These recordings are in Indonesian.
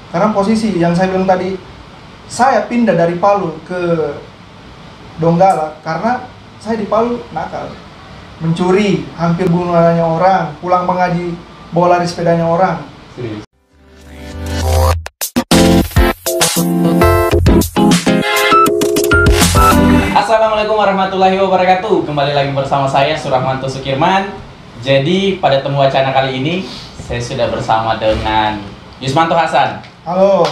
Karena posisi yang saya bilang tadi, saya pindah dari Palu ke Donggala karena saya di Palu nakal, mencuri, hampir bunuh orang, pulang mengaji bawa lari sepedanya orang. Serius. Assalamualaikum warahmatullahi wabarakatuh. Kembali lagi bersama saya Surahmanto Sukirman. Jadi pada Temu Wacana kali ini saya sudah bersama dengan Yusmanto Hasan. Halo.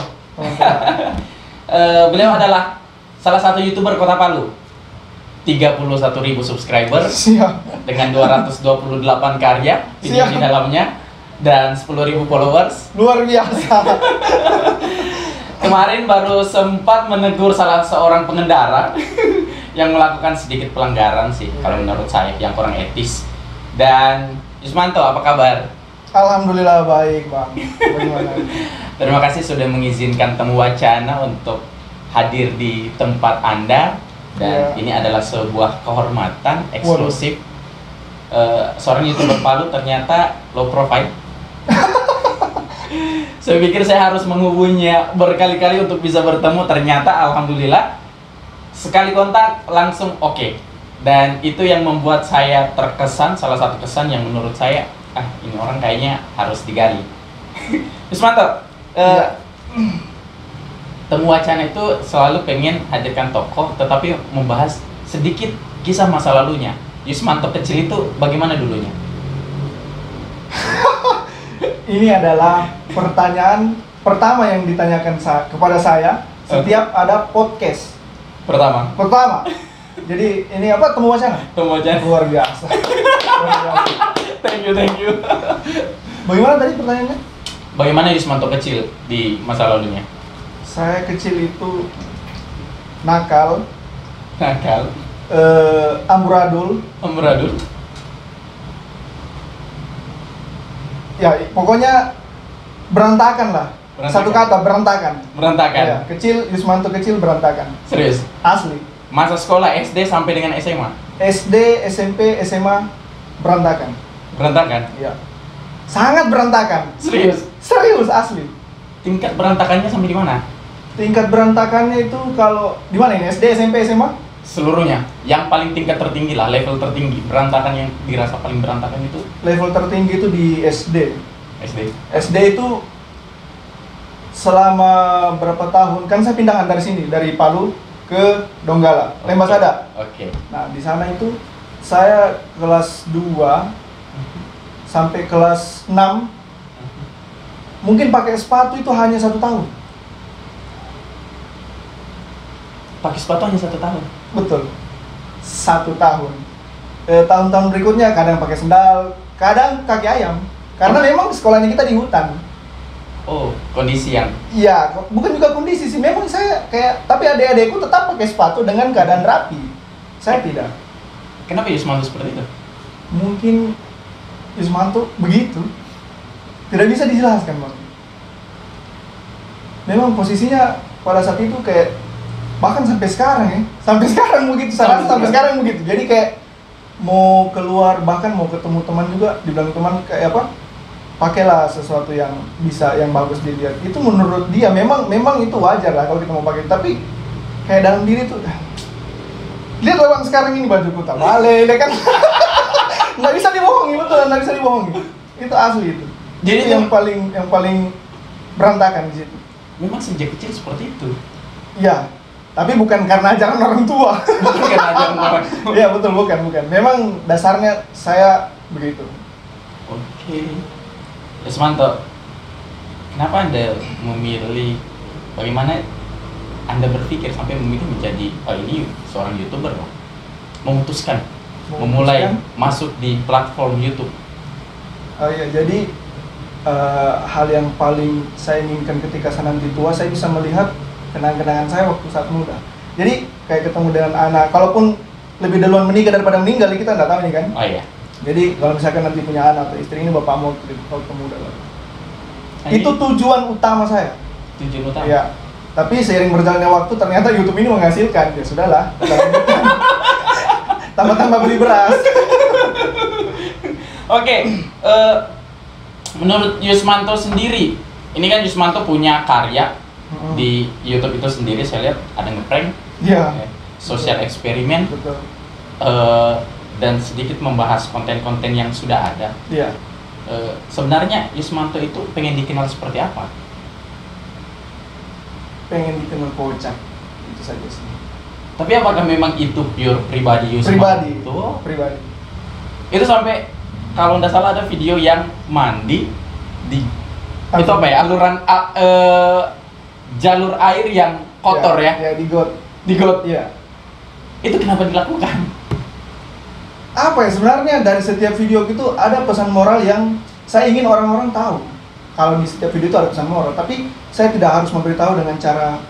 Beliau adalah salah satu YouTuber Kota Palu. 31.000 subscriber. Siap. Dengan 228 karya video di dalamnya dan 10.000 followers. Luar biasa. Kemarin baru sempat menegur salah seorang pengendara yang melakukan sedikit pelanggaran sih, kalau menurut saya yang kurang etis. Dan Yusmanto, apa kabar? Alhamdulillah baik, Bang. Bagaimana? Terima kasih sudah mengizinkan Temu Wacana untuk hadir di tempat Anda. Dan ini adalah sebuah kehormatan eksklusif. Seorang YouTuber Palu ternyata low profile. Saya pikir saya harus menghubunginya berkali-kali untuk bisa bertemu. Ternyata alhamdulillah sekali kontak langsung oke. Dan itu yang membuat saya terkesan, salah satu kesan yang menurut saya, ini orang kayaknya harus digali. Yusmanto, Temu Wacana itu selalu pengen hadirkan tokoh, tetapi membahas sedikit kisah masa lalunya. Yusmanto kecil itu bagaimana dulunya? Ini adalah pertanyaan pertama yang ditanyakan kepada saya setiap ada podcast. Pertama. Jadi ini apa, Temu Wacana? Temu Wacana. Luar biasa. Luar biasa. Thank you. Bagaimana tadi pertanyaannya? Bagaimana Yusmanto kecil di masa lalunya? Saya kecil itu nakal, amburadul. Ya, pokoknya berantakan lah. Satu kata, berantakan. Ya, kecil, Yusmanto kecil berantakan. Serius? Asli. Masa sekolah SD sampai dengan SMA? SD, SMP, SMA berantakan. Berantakan? Iya. Sangat berantakan. Serius? Serius, asli. Tingkat berantakannya sampai di mana? Tingkat berantakannya itu kalau di mana ini? SD, SMP, SMA? Seluruhnya. Yang paling tingkat tertinggi lah, level tertinggi. Berantakan yang dirasa paling berantakan itu? Level tertinggi itu di SD. SD itu selama berapa tahun? Kan saya pindah dari sini, dari Palu ke Donggala, Lembah Sada. Oke. Nah, di sana itu saya kelas 2 sampai kelas 6 mungkin pakai sepatu itu hanya 1 tahun. Pakai sepatu hanya 1 tahun? Betul, 1 tahun. Tahun-tahun berikutnya kadang pakai sendal, kadang kaki ayam. Karena memang sekolahnya kita di hutan. Oh, kondisi yang? Iya, bukan juga kondisi sih. Memang saya kayak, tapi adik-adikku tetap pakai sepatu dengan keadaan rapi. Saya tidak. Kenapa Yusmanto seperti itu? Mungkin Yusmanto begitu. Tidak bisa dijelaskan, Bang. Memang posisinya pada saat itu kayak, bahkan sampai sekarang ya. Sampai sekarang begitu, sampai sekarang begitu. Jadi kayak mau keluar, bahkan mau ketemu teman juga, dibilang teman kayak apa? Pakailah sesuatu yang bisa, yang bagus dilihat. Itu menurut dia memang itu wajar lah kalau kita mau pakai. Tapi kayak dalam diri tuh, lihatlah Bang sekarang ini bajuku tak balik, kan? Nggak bisa dibohongi, betul, nggak bisa dibohongi. Itu asli itu. Jadi itu yang paling berantakan di situ. Memang sejak kecil seperti itu. Iya, tapi bukan karena ajaran orang tua. Bukan karena ajaran orang tua. Iya betul, bukan. Memang dasarnya saya begitu. Oke. Yusmanto, kenapa Anda memilih, bagaimana Anda berpikir sampai memilih menjadi, ini seorang YouTuber dong? Memutuskan memulai masuk di platform YouTube. Oh iya, jadi hal yang paling saya inginkan ketika saya nanti tua, saya bisa melihat kenangan-kenangan saya waktu saat muda. Jadi kayak ketemu dengan anak, kalaupun lebih duluan menikah daripada meninggal, kita nggak tahu ini kan? Oh iya. Jadi kalau misalkan nanti punya anak atau istri, ini bapakmu waktu muda lah. Itu tujuan utama saya. Tujuan utama? Iya. Tapi seiring berjalannya waktu ternyata YouTube ini menghasilkan. Ya sudahlah. Tambah-tambah beli beras. Oke. Menurut Yusmanto sendiri, ini kan Yusmanto punya karya Mm-mm. di YouTube itu sendiri. Saya lihat ada ngeprank, Iya. sosial eksperimen, Betul. dan sedikit membahas konten-konten yang sudah ada. Iya. Sebenarnya Yusmanto itu pengen dikenal seperti apa? Pengen dikenal kocak. Itu saja sih. Tapi apakah memang itu pure pribadi Yusmanto? Pribadi. Itu, Pribadi. itu sampai kalau nggak salah ada video yang mandi di itu apa ya, jalur air yang kotor ya, Ya, di got. di got. Iya. Itu kenapa dilakukan? Apa ya, sebenarnya dari setiap video gitu ada pesan moral yang saya ingin orang-orang tahu. Kalau di setiap video itu ada pesan moral, tapi saya tidak harus memberitahu dengan cara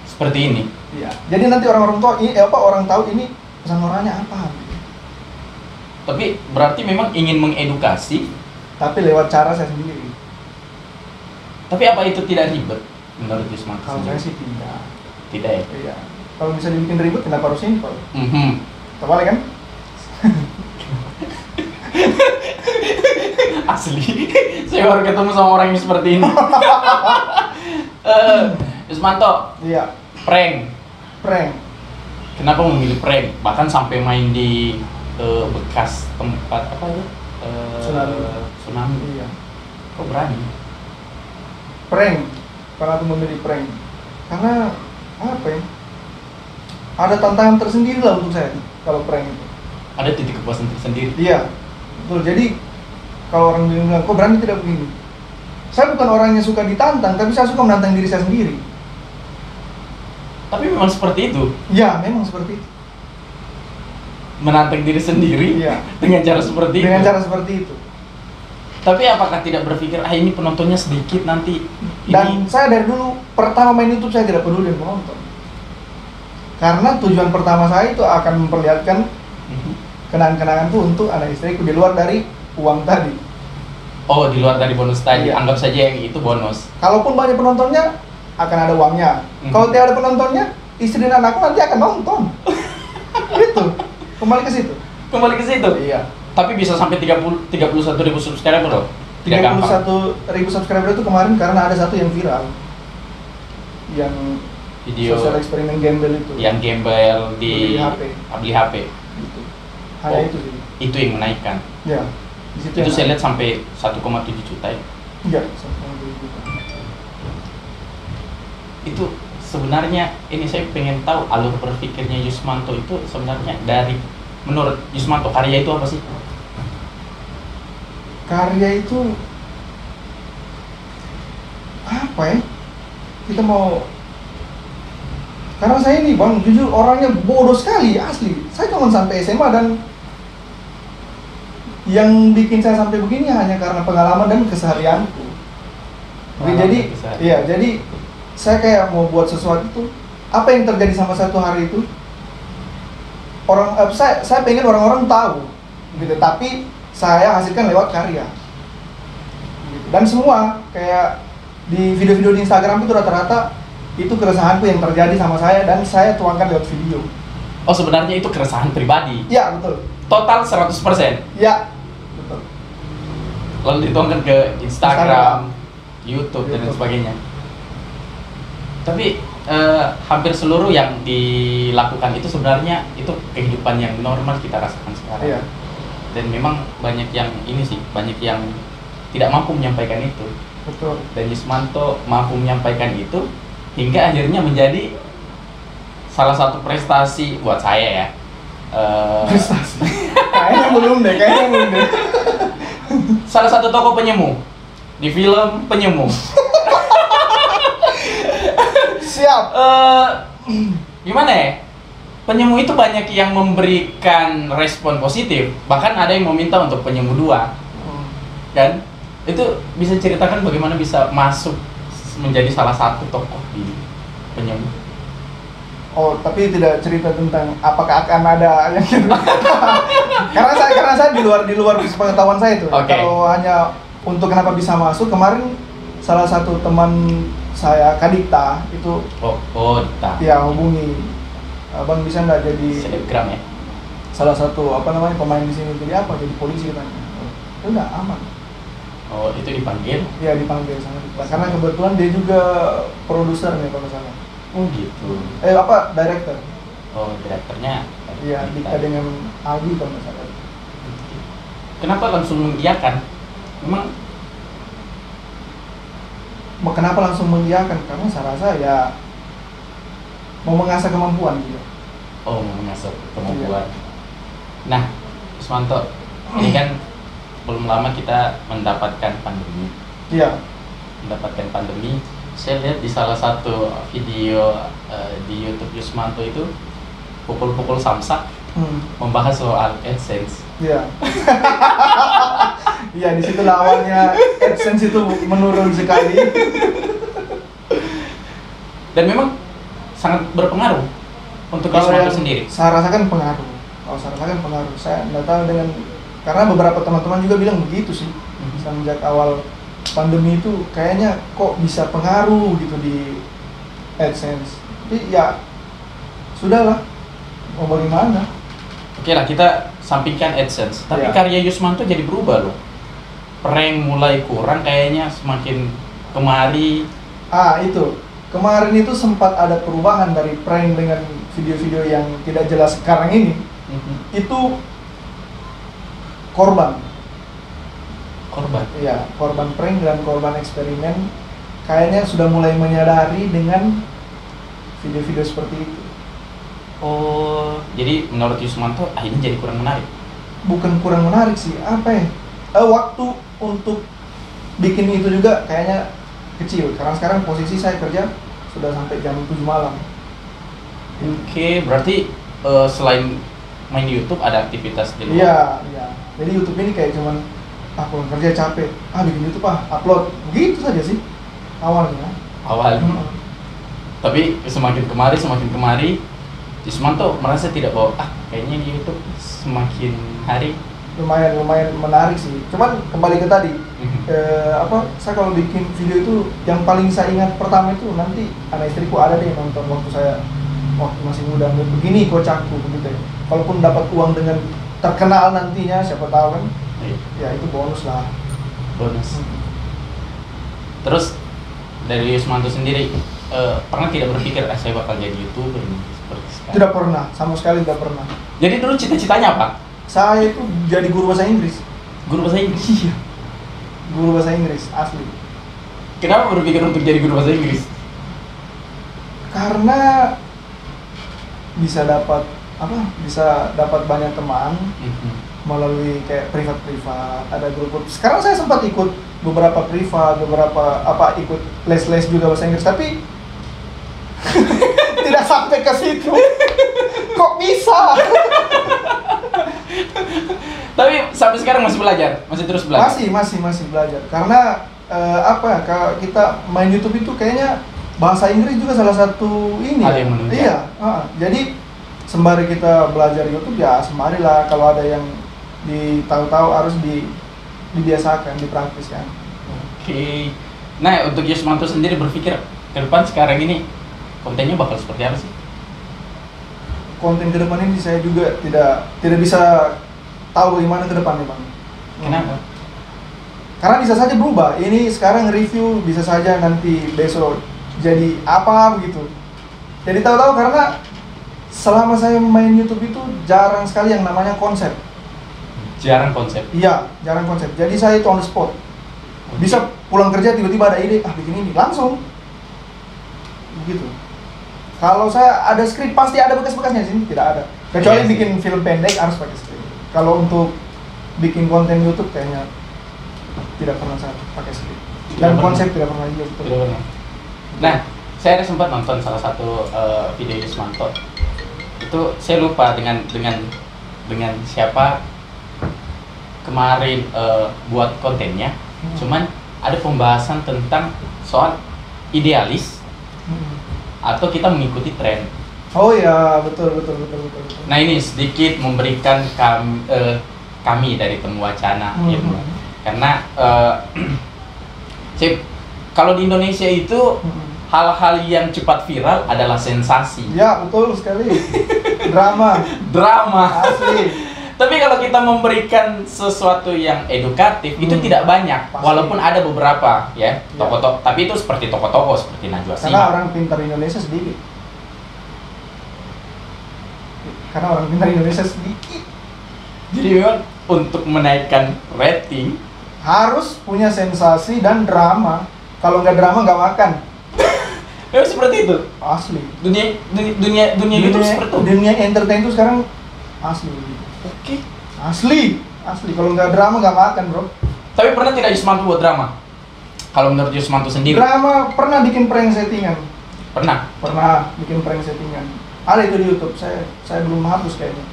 Seperti ini. iya. Jadi nanti orang-orang tahu ini orang tahu ini pesan moralnya apa. Tapi berarti memang ingin mengedukasi. Tapi lewat cara saya sendiri. Tapi apa itu tidak ribet menurut Yusmanto Kalau sendiri? saya sih tidak. Tidak ya? Iya. Kalau bisa dibikin ribut kenapa harus simpel? Mhm. Terbalik kan? Asli, saya baru ketemu sama orang yang seperti ini. Yusmanto, Iya. prank. Prank. Kenapa memilih prank? Bahkan sampai main di bekas tempat apa ya? Tsunami. Tsunami. Iya. Kok berani? Prank. Karena aku memilih prank. Karena apa ya? Ada tantangan tersendiri lah untuk saya kalau prank itu. Ada titik kepuasan tersendiri. Iya, betul. Jadi kalau orang bilang, kok berani tidak begini? Saya bukan orang yang suka ditantang, tapi saya suka menantang diri saya sendiri. Tapi memang seperti itu. Iya, memang seperti itu. Menantang diri sendiri Iya. dengan cara seperti Dengan itu. cara seperti itu. Tapi apakah tidak berpikir, ini penontonnya sedikit nanti Dan ini saya dari dulu pertama main YouTube saya tidak peduli dengan penonton. Karena tujuan pertama saya itu akan memperlihatkan kenangan-kenanganku untuk anak istriku di luar dari uang tadi. Oh, di luar dari bonus tadi, Iya. anggap saja yang itu bonus. Kalaupun banyak penontonnya, akan ada uangnya. Kalau tidak ada penontonnya, istri dan anakku nanti akan nonton. Gitu. Kembali ke situ. Kembali ke situ. Iya. Tapi bisa sampai 31.000 subscriber loh. Tidak gampang. 31.000 subscriber itu kemarin karena ada satu yang viral. Yang Video sosial eksperimen gembel itu. yang gembel di Beli HP. beli HP. Gitu. Hanya Oh. itu sih. Itu yang menaikkan. Ya. Di situ Itu yang saya lihat sampai 1,7 juta ya. Iya, sampai gitu. Itu sebenarnya ini saya pengen tahu alur berpikirnya Yusmanto itu sebenarnya dari menurut Yusmanto karya itu apa sih? Karya itu apa ya? Kita mau karena saya ini bang, jujur orangnya bodoh sekali, asli. Saya cuma sampai SMA dan yang bikin saya sampai begini hanya karena pengalaman dan keseharianku. Pengalaman Jadi, dan keseharian. iya, jadi saya kayak mau buat sesuatu itu, apa yang terjadi sama satu hari itu, saya pengen orang-orang tahu, gitu. Tapi saya hasilkan lewat karya. Gitu. Dan semua kayak di video-video di Instagram itu rata-rata itu keresahanku yang terjadi sama saya dan saya tuangkan lewat video. Oh, sebenarnya itu keresahan pribadi. Ya, betul. Total 100%. Ya, betul. Lalu dituangkan ke Instagram, YouTube dan lain YouTube. sebagainya. Tapi hampir seluruh yang dilakukan itu sebenarnya itu kehidupan yang normal kita rasakan sekarang. Iya. Dan memang banyak yang ini sih, banyak yang tidak mampu menyampaikan itu. Betul. Dan Yusmanto mampu menyampaikan itu hingga akhirnya menjadi salah satu prestasi buat saya ya. Prestasi. Kayaknya belum deh. Salah satu tokoh penyemu di film Penyemu. Siap. Gimana ya? Penyemu itu banyak yang memberikan respon positif, bahkan ada yang meminta untuk Penyemu 2. Dan itu bisa ceritakan bagaimana bisa masuk menjadi salah satu tokoh di Penyemu. Oh, tapi tidak cerita tentang apakah akan ada yang gitu. karena saya di luar pengetahuan saya itu. Oke. Kalau hanya untuk kenapa bisa masuk, kemarin salah satu teman saya Kadikta itu Dita. ya hubungi, Bang bisa nggak jadi Selebgram ya. salah satu pemain di sini, jadi apa, jadi polisi katanya. Ya udah, aman. Oh, itu dipanggil? Ya dipanggil sama Diklat. Karena kebetulan dia juga produser nih kalau nggak salah. Oh gitu. Director. Oh, direkturnya? Iya, Dika dengan Aldi kalau nggak salah. Kenapa langsung mengiyakan? Memang Kenapa langsung mengiyakan? Karena saya rasa ya mau mengasah kemampuan gitu. oh mengasah kemampuan. Nah, Ismanto, ini kan belum lama kita mendapatkan pandemi. Iya. Mendapatkan pandemi. Saya lihat di salah satu video di YouTube Yusmanto itu pukul-pukul samsak membahas soal AdSense. Iya. Iya, di situ awalnya AdSense itu menurun sekali. Dan memang sangat berpengaruh untuk Kalau Yusmanto yang sendiri. saya rasakan pengaruh. Kalau saya rasakan pengaruh. Saya nggak tahu karena beberapa teman-teman juga bilang begitu sih. Semenjak awal pandemi itu kayaknya kok bisa pengaruh gitu di AdSense. Tapi ya sudahlah, mau bagaimana? Oke lah, kita sampingkan AdSense. Tapi Iya. karya Yusmanto jadi berubah loh. Prank mulai kurang kayaknya, semakin kemari. Itu kemarin itu sempat ada perubahan dari prank dengan video-video yang tidak jelas sekarang ini. Itu korban. Iya, korban prank dan korban eksperimen kayaknya sudah mulai menyadari dengan video-video seperti itu. Oh, jadi menurut Yusmanto ini jadi kurang menarik. Bukan kurang menarik sih, apa ya? Waktu untuk bikin itu juga kayaknya kecil. Karena sekarang posisi saya kerja sudah sampai jam 7 malam. Oke, berarti selain main YouTube ada aktivitas di luar. Iya, iya. Jadi YouTube ini kayak cuman pulang kerja capek, bikin YouTube upload. Gitu saja sih awalnya. Awalnya. Tapi semakin kemari Yusmanto merasa tidak bahwa kayaknya di YouTube semakin hari lumayan menarik sih. Cuman kembali ke tadi, saya kalau bikin video itu yang paling saya ingat pertama itu nanti anak istriku ada deh nonton waktu masih muda, begini kocakku begitu ya. Kalaupun dapat uang dengan terkenal nantinya, siapa tahu kan? Ya itu bonus lah. Bonus. Terus dari Yusmanto sendiri pernah tidak berpikir saya bakal jadi YouTuber ini seperti sekarang? Tidak pernah, sama sekali tidak pernah. Jadi dulu cita-citanya apa? Saya itu jadi guru bahasa Inggris. Guru bahasa Inggris? Iya. Guru bahasa Inggris asli. Kenapa berpikir untuk jadi guru bahasa Inggris? Karena bisa dapat banyak teman melalui kayak privat, ada grup. Sekarang saya sempat ikut beberapa privat, ikut les juga bahasa Inggris, tapi tidak sampai ke situ. Kok bisa? Tapi sampai sekarang masih belajar, masih terus belajar. Masih belajar. Karena kalau kita main YouTube itu kayaknya bahasa Inggris juga salah satu ini. Hal yang menunjang. Iya. Jadi sembari kita belajar YouTube ya sembari lah, kalau ada yang tahu-tahu harus dibiasakan, dipraktiskan. Oke. Nah, untuk Yusmanto sendiri berpikir ke depan sekarang ini kontennya bakal seperti apa sih? Konten ke depan ini saya juga tidak bisa tahu bagaimana ke depannya, Bang. Kenapa? Karena bisa saja berubah. Ini sekarang review, bisa saja nanti besok jadi apa begitu. Jadi tahu-tahu karena selama saya main YouTube itu jarang sekali yang namanya konsep. Jarang konsep. Iya, jarang konsep. Jadi saya itu on the spot. Bisa pulang kerja tiba-tiba ada ide, bikin ini langsung. Begitu. Kalau saya ada skrip pasti ada bekas-bekasnya, sini tidak ada. Kecuali Iya, bikin film pendek harus pakai skrip. Kalau untuk bikin konten YouTube kayaknya tidak pernah saya pakai skrip. Dan konsep tidak pernah juga. Tidak pernah. Nah, saya ada sempat nonton salah satu video Yusmanto. Itu saya lupa dengan siapa kemarin buat kontennya. Cuman ada pembahasan tentang soal idealis atau kita mengikuti tren. Oh ya, betul. Nah, ini sedikit memberikan kami dari Temu Wacana ilmu. Karena kalau di Indonesia itu hal-hal yang cepat viral adalah sensasi. Ya, betul sekali. Drama Drama. asli. Tapi kalau kita memberikan sesuatu yang edukatif itu tidak banyak, Pasti. walaupun ada beberapa ya Iya. toko-toko, tapi itu seperti toko-toko seperti Najwa Karena Shihab. orang pintar Indonesia sedikit. Karena orang pintar Indonesia sedikit. Jadi memang untuk menaikkan rating Harus punya sensasi dan drama. Kalau nggak drama nggak makan. memang seperti itu. Asli. Dunia YouTube seperti itu. Dunia entertain itu sekarang asli. Oke. Asli. Kalau nggak drama nggak makan, bro. Tapi pernah tidak Yusmanto buat drama? Kalau menurut Yusmanto sendiri? Drama pernah bikin prank settingan. Pernah. Pernah bikin prank settingan. Ada itu di YouTube. Saya belum hapus kayaknya.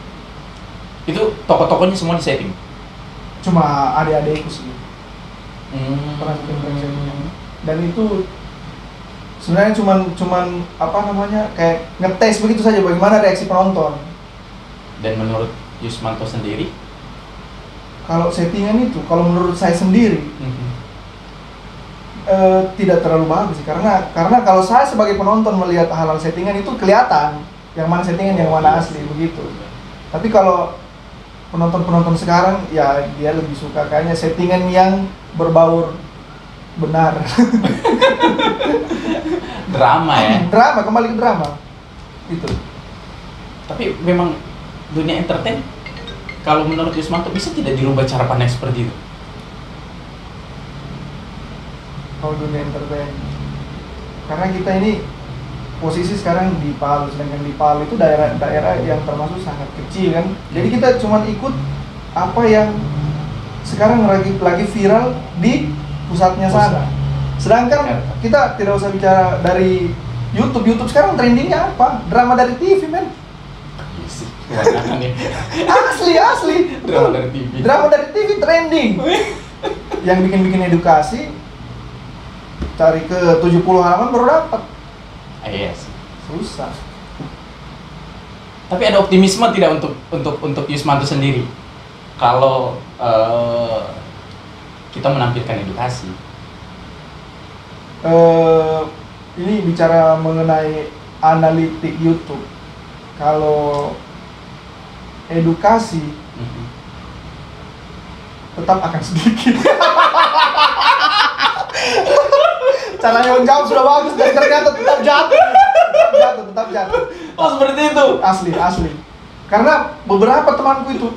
Itu toko-tokonya semua di setting. Cuma adik-adikku sih. Pernah bikin prank Hmm. settingan. Dan itu sebenarnya cuman apa namanya, kayak ngetes begitu saja bagaimana reaksi penonton. Dan menurut Yusmanto sendiri? Kalau settingan itu, kalau menurut saya sendiri tidak terlalu bagus sih, karena kalau saya sebagai penonton melihat hal-hal settingan itu kelihatan yang mana settingan yang mana asli begitu. Tapi kalau penonton sekarang ya dia lebih suka kayaknya settingan yang berbaur benar. Drama ya. Drama, kembali ke drama itu. Tapi memang dunia entertain kalau menurut Yusmanto bisa tidak dirubah cara pandang seperti itu? Kalau dunia entertain, karena kita ini posisi sekarang di Palu, sedangkan di Palu itu daerah yang termasuk sangat kecil kan. Jadi kita cuma ikut apa yang sekarang lagi viral di pusatnya sana. Sedangkan kita tidak usah bicara dari YouTube sekarang trendingnya apa? Drama dari TV, men. Kebanyakan ya. Asli. Drama dari TV. Drama dari TV trending. Yang bikin edukasi, cari ke 70 halaman baru dapat. Yes. Susah. Tapi ada optimisme tidak untuk Yusmanto sendiri? Kalau kita menampilkan edukasi. Ini bicara mengenai analitik YouTube. Kalau edukasi tetap akan sedikit. Caranya menjawab sudah bagus dan ternyata tetap jatuh. Tetap jatuh. Oh seperti itu. Asli. Karena beberapa temanku itu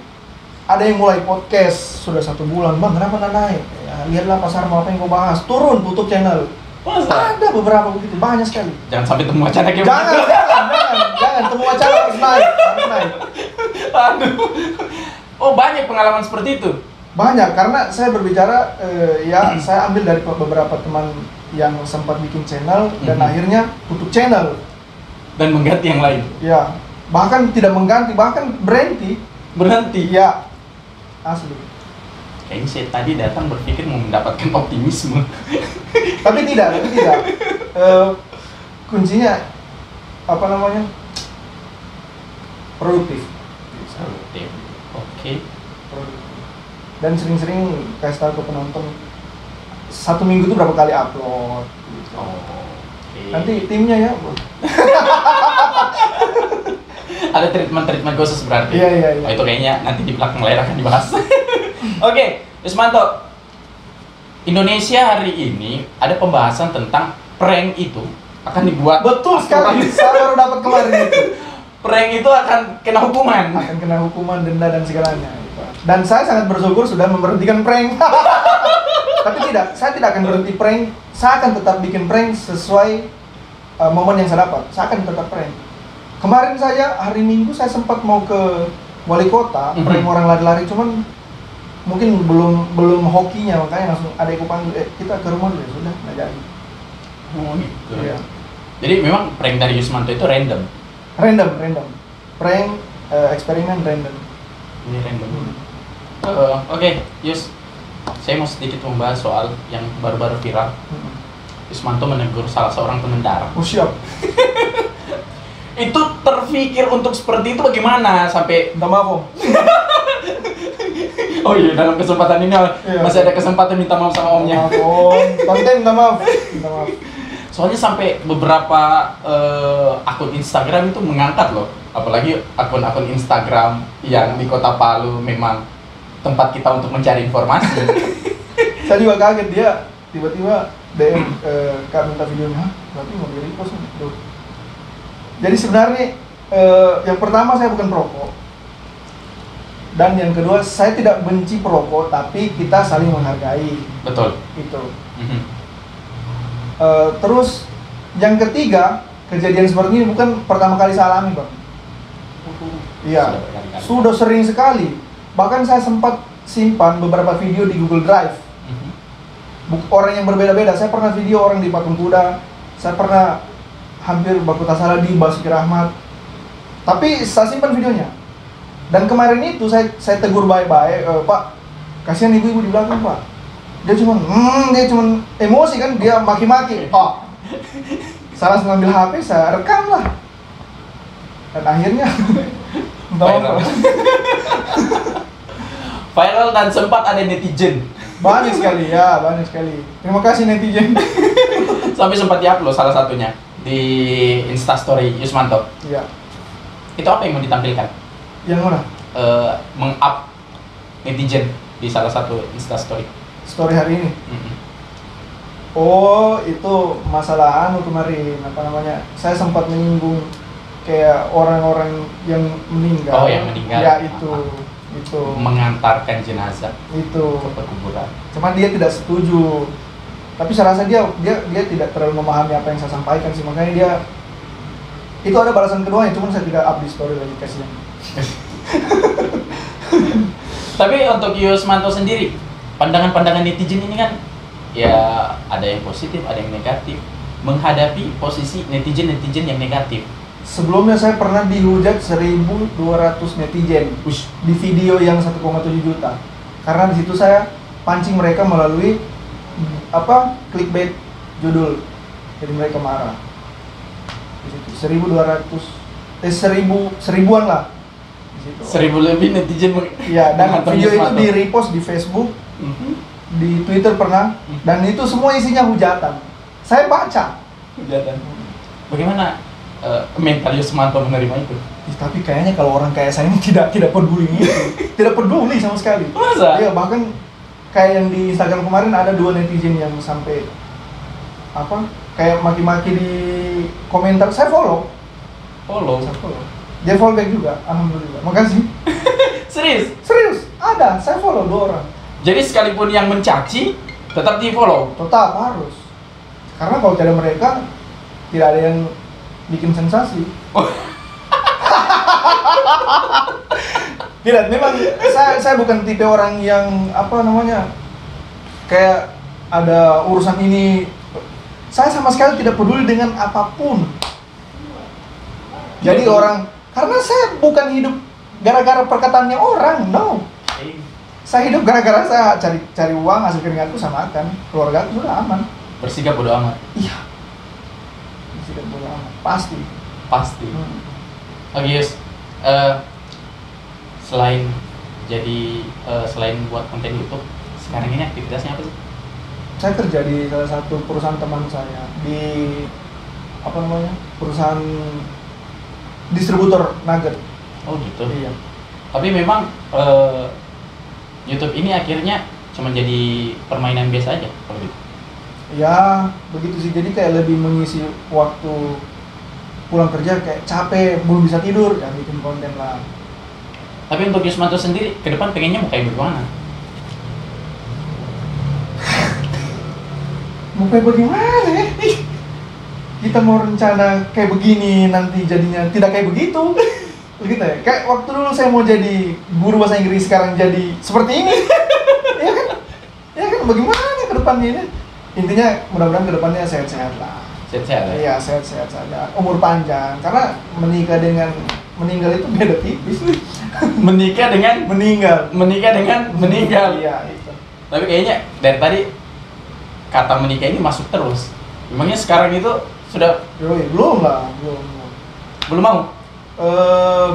ada yang mulai podcast sudah 1 bulan, bang kenapa nggak naik? Ya, lihatlah pasar mau apa yang kau bahas, turun tutup channel. Masa? Ada beberapa begitu, banyak sekali. Jangan sampai temu wacana kayak Jangan, temu wacana harus naik. Aduh. Oh banyak pengalaman seperti itu. Banyak, karena saya berbicara ya saya ambil dari beberapa teman yang sempat bikin channel dan akhirnya tutup channel Dan mengganti yang lain. ya, bahkan tidak mengganti, bahkan berhenti. Ya, asli. Kayaknya saya tadi datang berpikir mau mendapatkan optimisme. Tapi tidak. Kuncinya apa namanya, produktif. Oke. Dan sering-sering kasih tahu ke penonton 1 minggu itu berapa kali upload gitu. Oke. Nanti timnya ya Ada treatment khusus berarti. Iya. Oh, itu kayaknya nanti di belakang layar akan dibahas. Oke, Yusmanto. Indonesia hari ini ada pembahasan tentang prank itu akan dibuat. betul sekali, saya baru dapat kemarin itu. Prank itu akan kena hukuman. Akan kena hukuman, denda dan segalanya gitu. Dan saya sangat bersyukur sudah memberhentikan prank. Tapi saya tidak akan berhenti prank. Saya akan tetap bikin prank sesuai momen yang saya dapat. Saya akan tetap prank. Kemarin saja hari Minggu saya sempat mau ke wali kota, prank orang lari-lari, cuman mungkin belum hokinya, makanya langsung adekku panggil, kita ke rumah dulu ya, sudah nggak jadi. Oh gitu. Iya. Jadi memang prank dari Yusmanto itu random. Random. Prank, eksperimen random. Ini random. Oke, Yus. Saya mau sedikit membahas soal yang baru-baru viral. Yusmanto menegur salah seorang pengendara. Oh siap. Itu terpikir untuk seperti itu bagaimana sampai Minta maaf Om. oh iya dalam kesempatan ini masih ada kesempatan minta maaf sama omnya. Minta maaf Om. Konten minta maaf. Soalnya sampai beberapa akun Instagram itu mengangkat loh Apalagi akun-akun Instagram yang di Kota Palu memang tempat kita untuk mencari informasi. Saya juga kaget, dia tiba-tiba DM Kak minta videonya, berarti mau di repost nih. Duh. Jadi sebenarnya yang pertama saya bukan perokok, dan yang kedua saya tidak benci perokok, tapi kita saling menghargai. Betul. Itu. Terus yang ketiga, kejadian seperti ini bukan pertama kali saya alami, Bang. Iya, sudah sering sekali. Bahkan saya sempat simpan beberapa video di Google Drive. Orang yang berbeda-beda. Saya pernah video orang di Patung Kuda. Saya pernah hampir baku tak salah di Basuki Rahmat. Tapi saya simpan videonya. Dan kemarin itu saya tegur baik-baik, Pak, kasihan ibu-ibu di belakang, Pak. Dia cuma emosi kan, dia maki-maki. Oh, saya langsung ambil HP, saya rekam lah. Dan akhirnya viral. Viral dan sempat ada netizen. Banyak sekali ya, banyak sekali. Terima kasih netizen. Sampai sempat diupload salah satunya di Instastory Yusmanto. Iya. Itu apa yang mau ditampilkan? Yang mana? Meng-up netizen di salah satu Instastory. Story hari ini. Oh, itu masalah kemarin, apa namanya? Saya sempat menyinggung kayak orang-orang yang meninggal. Oh, yang meninggal. Ya, itu. Mengantarkan jenazah itu ke kuburan. Cuman dia tidak setuju. Tapi saya rasa dia tidak terlalu memahami apa yang saya sampaikan sih, makanya dia itu ada balasan keduanya, cuman saya tidak up di story lagi, kasihan. Tapi untuk Yusmanto sendiri, pandangan-pandangan netizen ini kan ya ada yang positif, ada yang negatif. Menghadapi posisi netizen yang negatif. Sebelumnya saya pernah dihujat 1.200 netizen di video yang 1,7 juta. Karena di situ saya pancing mereka melalui clickbait judul. Jadi mereka marah. Di situ 1000-an lah. Di situ. 1000 lebih netizen. Iya, dan video itu di-repost di Facebook, di Twitter pernah, dan itu semua isinya hujatan. Saya baca. Hujatan. Bagaimana mental Yusmanto menerima itu? Tapi kayaknya kalau orang kayak saya ini tidak peduli itu. Tidak peduli sama sekali. Masa? Iya, bahkan kayak yang di Instagram kemarin ada 2 netizen yang sampai kayak maki-maki di komentar. Saya follow. Dia follow back juga, alhamdulillah. Makasih. Serius, ada. Saya follow 2 orang. Jadi sekalipun yang mencaci tetap di follow? Tetap harus. Karena kalau tidak mereka, tidak ada yang bikin sensasi. Tidak, memang saya bukan tipe orang yang kayak ada urusan ini. Saya sama sekali tidak peduli dengan apapun. Jadi karena saya bukan hidup gara-gara perkataannya orang, no. Saya hidup gara-gara saya cari uang, hasil keringatku sama makan, keluarga aku sudah aman. Bersikap bodo amat. Iya. Bersikap bodo amat, pasti. Oke, Yus. Selain buat konten YouTube, sekarang ini aktivitasnya apa sih? Saya kerja di salah satu perusahaan teman saya di perusahaan distributor nugget. Oh gitu. Iya. Tapi memang YouTube ini akhirnya cuma jadi permainan biasa aja kalau gitu. Ya, begitu sih. Jadi kayak lebih mengisi waktu pulang kerja, kayak capek, belum bisa tidur, ya bikin konten lah. Tapi untuk Yusmanto sendiri, ke depan pengennya mau kayak bagaimana? Mau kayak bagaimana ya? Kita mau rencana kayak begini, nanti jadinya tidak kayak begitu. Begitu ya? Kayak waktu dulu saya mau jadi guru bahasa Inggris, sekarang jadi seperti ini. Ya kan, bagaimana ke depannya ini? Intinya mudah-mudahan ke depannya sehat-sehat lah. Sehat-sehat ya? Iya, sehat-sehat saja. Umur panjang, karena menikah dengan meninggal itu beda tipis. Menikah dengan meninggal. Iya, itu. Tapi kayaknya dari tadi kata menikah ini masuk terus. Memangnya sekarang itu sudah belum lah. Belum mau?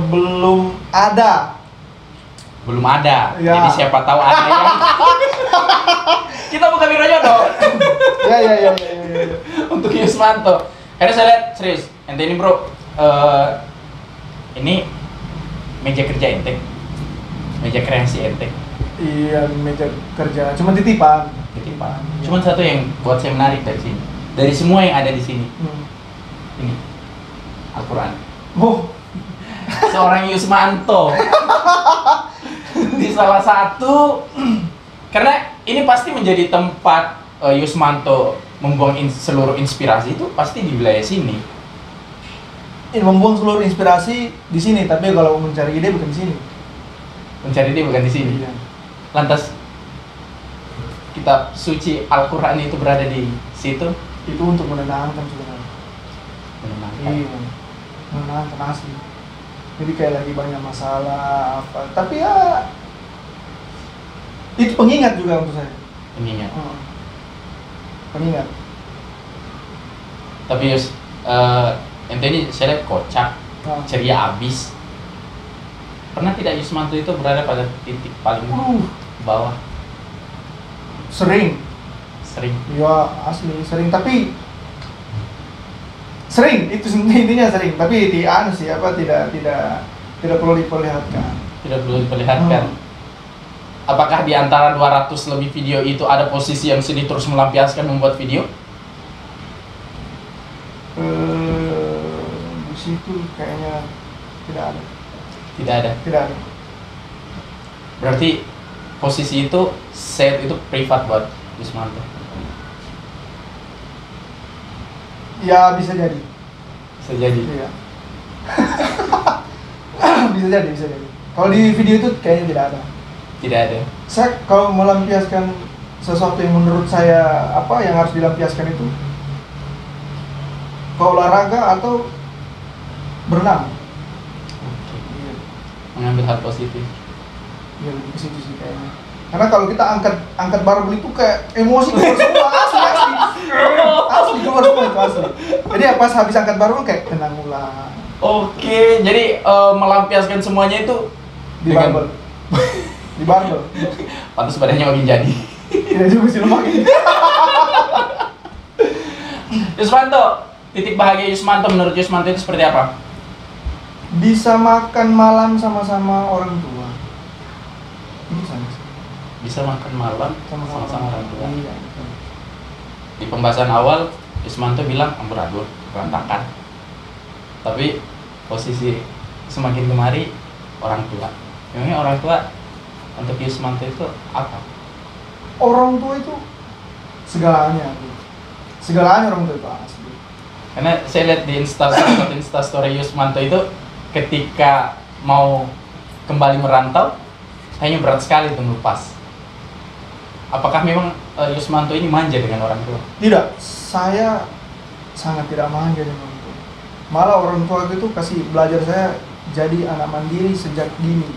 Belum ada. Ya. Jadi siapa tahu ada yang kita bukan biro jodoh. Ya. Untuk Yusmanto. Karena saya lihat serius, ente ini bro, ini meja kerja ente, meja kreasi ente, Iya, meja kerja, cuma titipan. titipan. Cuman satu yang buat saya menarik dari sini, dari semua yang ada di sini, ini Al-Quran. Oh, Seorang Yusmanto di salah satu, karena ini pasti menjadi tempat Yusmanto membuang seluruh inspirasi itu pasti di wilayah sini. ini membuang seluruh inspirasi di sini, tapi kalau mencari ide bukan di sini. Mencari dia bukan di sini. Iya. Lantas kitab suci Al-Quran itu berada di situ. Itu untuk menenangkan sebenarnya. Menenangkan. Iya, menenangkan asli. Jadi kayak lagi banyak masalah apa, tapi ya itu pengingat juga untuk saya. Ininya. Pengingat. Tapi Yus, ente ini saya lihat kocak, ceria abis. Pernah tidak Yusmanto itu berada pada titik paling bawah? Sering. Sering. Ya asli sering, tapi sering itu intinya sering, tapi di anu sih apa tidak perlu diperlihatkan. Tidak perlu diperlihatkan. Apakah di antara 200 lebih video itu ada posisi yang sedih terus melampiaskan membuat video? Di situ kayaknya tidak ada. Tidak ada. Tidak ada. Berarti posisi itu set itu privat buat Yusmanto. Ya bisa jadi. Bisa jadi. Iya. bisa jadi. Kalau di video itu kayaknya tidak ada. Tidak ada. Saya kalau melampiaskan sesuatu yang menurut saya apa yang harus dilampiaskan itu ke olahraga atau berenang. Iya. Mengambil hal positif. Iya lebih ke situ sih kayaknya. Karena kalau kita angkat barbel itu kayak emosi keluar semua asli keluar semua itu asli. Jadi ya pas habis angkat barbel kayak tenang ulang. Oke, jadi melampiaskan semuanya itu Di barbel. Di barbel. Pantas badannya makin jadi. Tidak juga sih lemak ini. Yusmanto, titik bahagia Yusmanto menurut Yusmanto itu seperti apa? Bisa makan malam sama-sama orang tua. Ini sama sih. Bisa makan malam sama-sama orang tua. Iya. Di pembahasan awal Yusmanto bilang amburadul, berantakan. Tapi posisi semakin kemari orang tua. Memangnya orang tua untuk Yusmanto itu apa? Orang tua itu segalanya. Segalanya orang tua itu asli. Karena saya lihat di Instastory Yusmanto itu ketika mau kembali merantau kayaknya berat sekali untuk melepas. Apakah memang Yusmanto ini manja dengan orang tua? Tidak, saya sangat tidak manja dengan orang tua. Malah orang tua itu kasih belajar saya jadi anak mandiri sejak dini.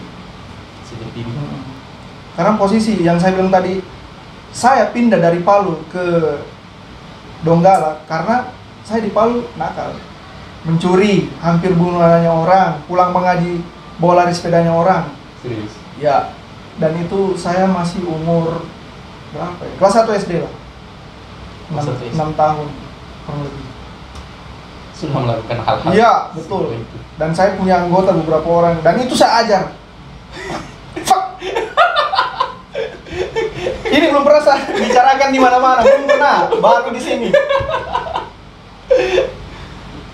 Sejak dini. Karena posisi yang saya bilang tadi, saya pindah dari Palu ke Donggala karena saya di Palu nakal, mencuri, hampir bunuhannya orang, pulang mengaji, bawa lari sepedanya orang. Serius? Ya, dan itu saya masih umur berapa ya? Kelas 1 SD lah. Kelas 1 SD. 6 tahun kurang lebih. Sudah melakukan hal-hal. Iya, betul. itu. Dan saya punya anggota beberapa orang dan itu saya ajar. Fuck. Ini belum pernah saya bicarakan di mana-mana, belum pernah, baru di sini.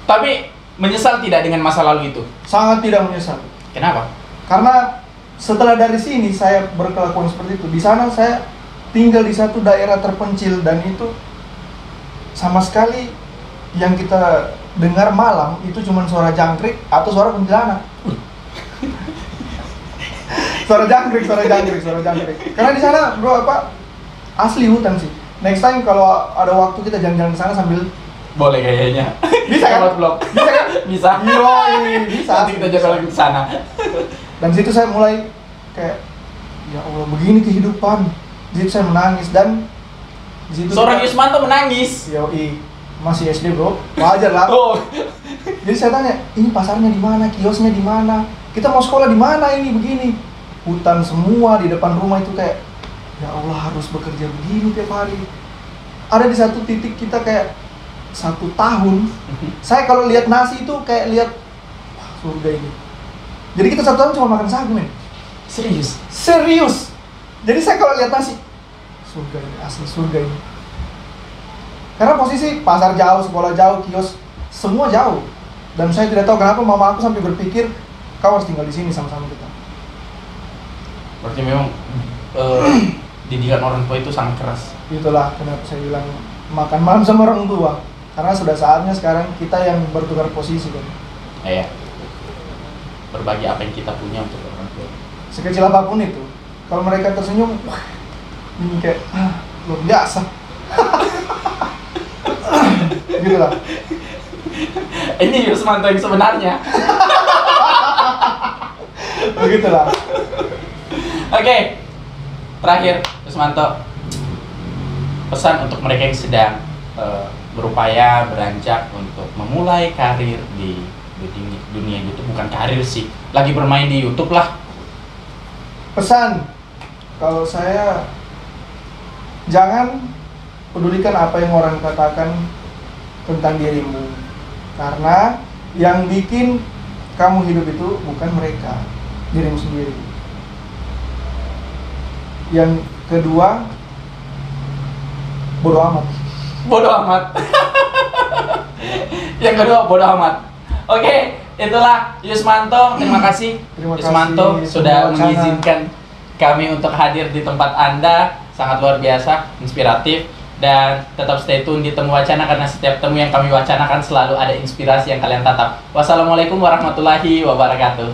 Tapi menyesal tidak dengan masa lalu itu? Sangat tidak menyesal. Kenapa? Karena setelah dari sini saya berkelakuan seperti itu. Di sana saya tinggal di satu daerah terpencil dan itu sama sekali yang kita dengar malam itu cuma suara jangkrik atau suara kuntilanak. suara jangkrik. Karena di sana bro apa asli hutan sih. Next time kalau ada waktu kita jalan-jalan ke sana sambil boleh kayaknya. Bisa kan? Blog. Bisa kan? Bisa. Yoi, bisa. Nanti kita jalan ke sana. Dan situ saya mulai kayak ya Allah begini kehidupan. Di situ saya menangis dan di situ Seorang Yusmanto menangis. Yoi, masih SD bro, wajar lah. Oh. Jadi saya tanya, ini pasarnya di mana, kiosnya di mana, kita mau sekolah di mana ini begini. Hutan semua di depan rumah itu kayak, ya Allah harus bekerja begini tiap hari. Ada di satu titik kita kayak 1 tahun, saya kalau lihat nasi itu kayak lihat, wah surga ini. Jadi kita 1 tahun cuma makan sagu, men. Serius. Jadi saya kalau lihat nasi, surga ini, asli surga ini. Karena posisi pasar jauh, sekolah jauh, kios semua jauh. Dan saya tidak tahu kenapa mama aku sampai berpikir kau harus tinggal di sini sama-sama kita. Berarti memang didikan orang tua itu sangat keras. Itulah kenapa saya bilang makan malam sama orang tua. Karena sudah saatnya sekarang kita yang bertukar posisi kan. Iya. Berbagi apa yang kita punya untuk orang tua. Sekecil apapun itu. Kalau mereka tersenyum, wah, ini kayak luar biasa. Gitu lah. Ini Yusmanto yang sebenarnya. Begitulah. Oke. Terakhir, Yusmanto. Pesan untuk mereka yang sedang berupaya beranjak untuk memulai karir di dunia YouTube. Bukan karir sih, lagi bermain di YouTube lah. Pesan, kalau saya, jangan pedulikan apa yang orang katakan tentang dirimu. Karena yang bikin kamu hidup itu bukan mereka, dirimu sendiri. Yang kedua, bodoh amat. Bodoh amat. Yang kedua, bodoh amat. Oke, itulah Yusmanto. Terima kasih, Yusmanto sudah mengizinkan kami untuk hadir di tempat Anda. Sangat luar biasa, inspiratif. Dan tetap stay tune di Temu Wacana, karena setiap temu yang kami wacanakan selalu ada inspirasi yang kalian tatap. Wassalamualaikum warahmatullahi wabarakatuh.